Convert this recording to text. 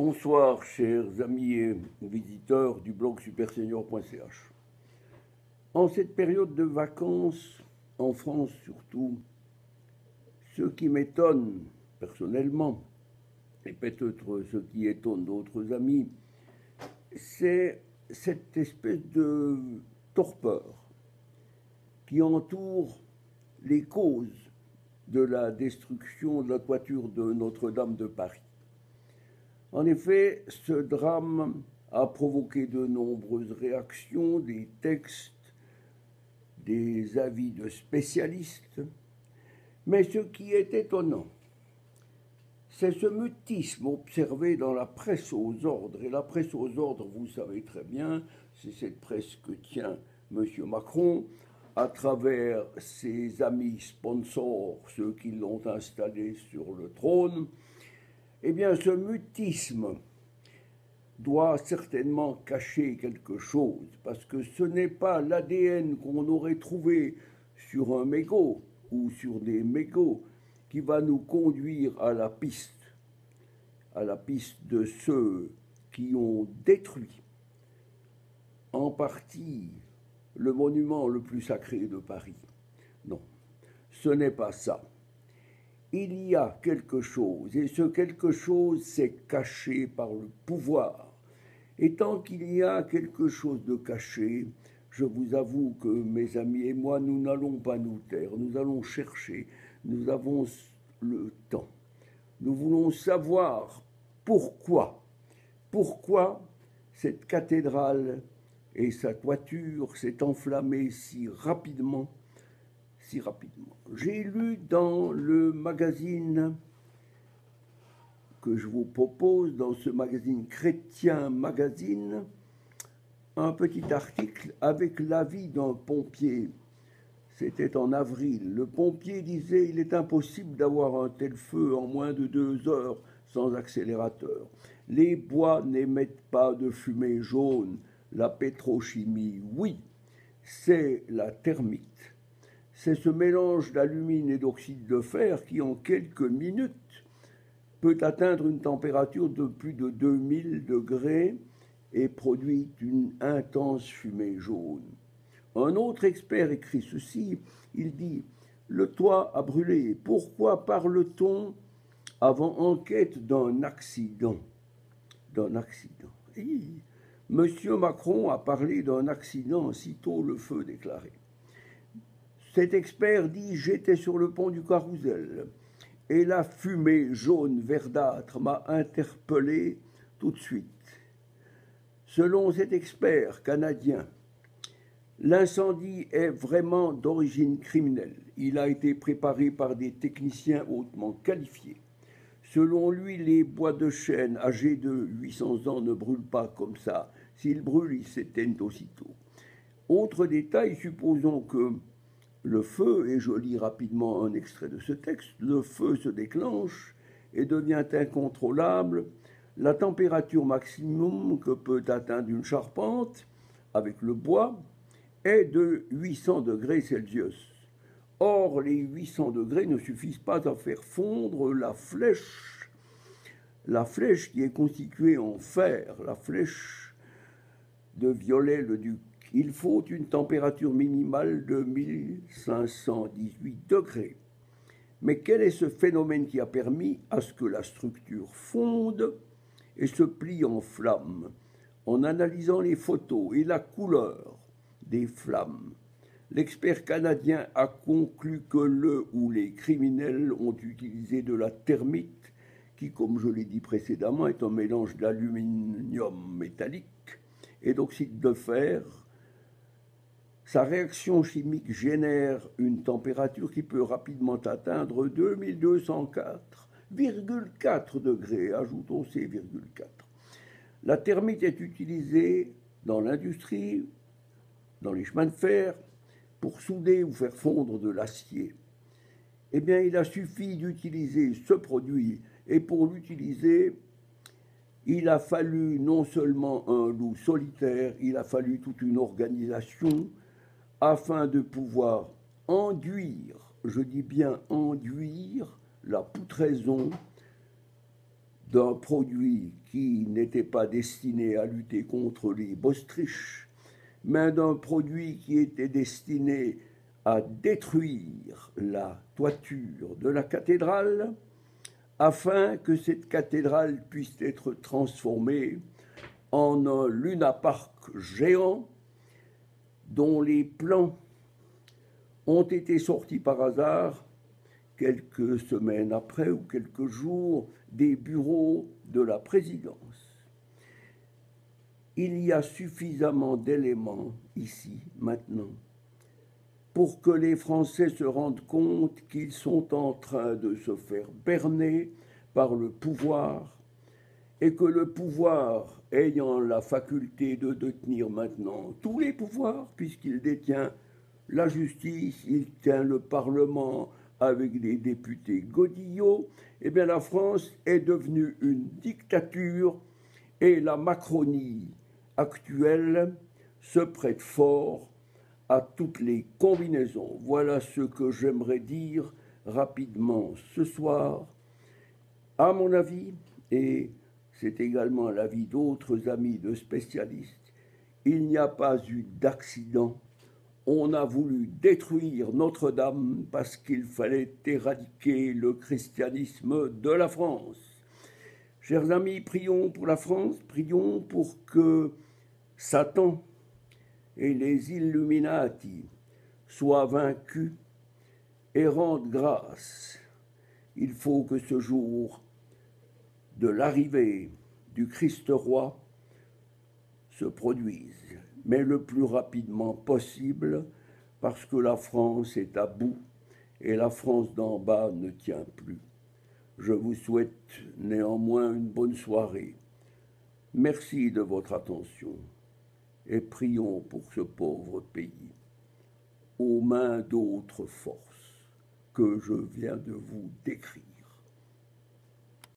Bonsoir, chers amis et visiteurs du blog supersenior.ch. En cette période de vacances, en France surtout, ce qui m'étonne personnellement, et peut-être ce qui étonne d'autres amis, c'est cette espèce de torpeur qui entoure les causes de la destruction de la toiture de Notre-Dame de Paris. En effet, ce drame a provoqué de nombreuses réactions, des textes, des avis de spécialistes. Mais ce qui est étonnant, c'est ce mutisme observé dans la presse aux ordres. Et la presse aux ordres, vous savez très bien, c'est cette presse que tient M. Macron à travers ses amis sponsors, ceux qui l'ont installé sur le trône. Eh bien, ce mutisme doit certainement cacher quelque chose, parce que ce n'est pas l'ADN qu'on aurait trouvé sur un mégot ou sur des mégots qui va nous conduire à la piste de ceux qui ont détruit en partie le monument le plus sacré de Paris. Non, ce n'est pas ça. Il y a quelque chose, et ce quelque chose, c'est caché par le pouvoir. Et tant qu'il y a quelque chose de caché, je vous avoue que mes amis et moi, nous n'allons pas nous taire, nous allons chercher, nous avons le temps. Nous voulons savoir pourquoi cette cathédrale et sa toiture s'est enflammée si rapidement. J'ai lu dans le magazine que je vous propose, dans ce magazine Chrétien Magazine, un petit article avec l'avis d'un pompier. C'était en avril. Le pompier disait « Il est impossible d'avoir un tel feu en moins de 2 heures sans accélérateur. Les bois n'émettent pas de fumée jaune. La pétrochimie, oui, c'est la thermite. C'est ce mélange d'alumine et d'oxyde de fer qui, en quelques minutes, peut atteindre une température de plus de 2000 degrés et produit une intense fumée jaune. » Un autre expert écrit ceci, il dit « Le toit a brûlé. Pourquoi parle-t-on avant enquête d'un accident ?» Et Monsieur Macron a parlé d'un accident sitôt le feu déclaré. Cet expert dit « J'étais sur le pont du Carrousel et la fumée jaune verdâtre m'a interpellé tout de suite. » Selon cet expert canadien, l'incendie est vraiment d'origine criminelle. Il a été préparé par des techniciens hautement qualifiés. Selon lui, les bois de chêne âgés de 800 ans ne brûlent pas comme ça. S'ils brûlent, ils s'éteignent aussitôt. Autre détail, supposons que le feu, et je lis rapidement un extrait de ce texte, le feu se déclenche et devient incontrôlable. La température maximum que peut atteindre une charpente avec le bois est de 800 degrés Celsius. Or, les 800 degrés ne suffisent pas à faire fondre la flèche qui est constituée en fer, la flèche de Viollet-le-Duc. Il faut une température minimale de 1518 degrés. Mais quel est ce phénomène qui a permis à ce que la structure fonde et se plie en flammes? En analysant les photos et la couleur des flammes, l'expert canadien a conclu que le ou les criminels ont utilisé de la thermite, qui, comme je l'ai dit précédemment, est un mélange d'aluminium métallique et d'oxyde de fer. Sa réaction chimique génère une température qui peut rapidement atteindre 2204,4 degrés. Ajoutons ces 0,4. La thermite est utilisée dans l'industrie, dans les chemins de fer, pour souder ou faire fondre de l'acier. Eh bien, il a suffi d'utiliser ce produit, et pour l'utiliser, il a fallu non seulement un loup solitaire, il a fallu toute une organisation afin de pouvoir enduire, je dis bien enduire, la poutraison d'un produit qui n'était pas destiné à lutter contre les bostriches, mais d'un produit qui était destiné à détruire la toiture de la cathédrale, afin que cette cathédrale puisse être transformée en un lunapark géant dont les plans ont été sortis par hasard quelques semaines après ou quelques jours des bureaux de la présidence. Il y a suffisamment d'éléments ici, maintenant, pour que les Français se rendent compte qu'ils sont en train de se faire berner par le pouvoir et que le pouvoir, ayant la faculté de détenir maintenant tous les pouvoirs, puisqu'il détient la justice, il tient le Parlement avec des députés godillots, eh bien la France est devenue une dictature et la Macronie actuelle se prête fort à toutes les combinaisons. Voilà ce que j'aimerais dire rapidement ce soir. À mon avis, et c'est également l'avis d'autres amis de spécialistes, il n'y a pas eu d'accident. On a voulu détruire Notre-Dame parce qu'il fallait éradiquer le christianisme de la France. Chers amis, prions pour la France, prions pour que Satan et les Illuminati soient vaincus et rendent grâce. Il faut que ce jour de l'arrivée du Christ roi se produise, mais le plus rapidement possible, parce que la France est à bout et la France d'en bas ne tient plus. Je vous souhaite néanmoins une bonne soirée. Merci de votre attention et prions pour ce pauvre pays, aux mains d'autres forces que je viens de vous décrire.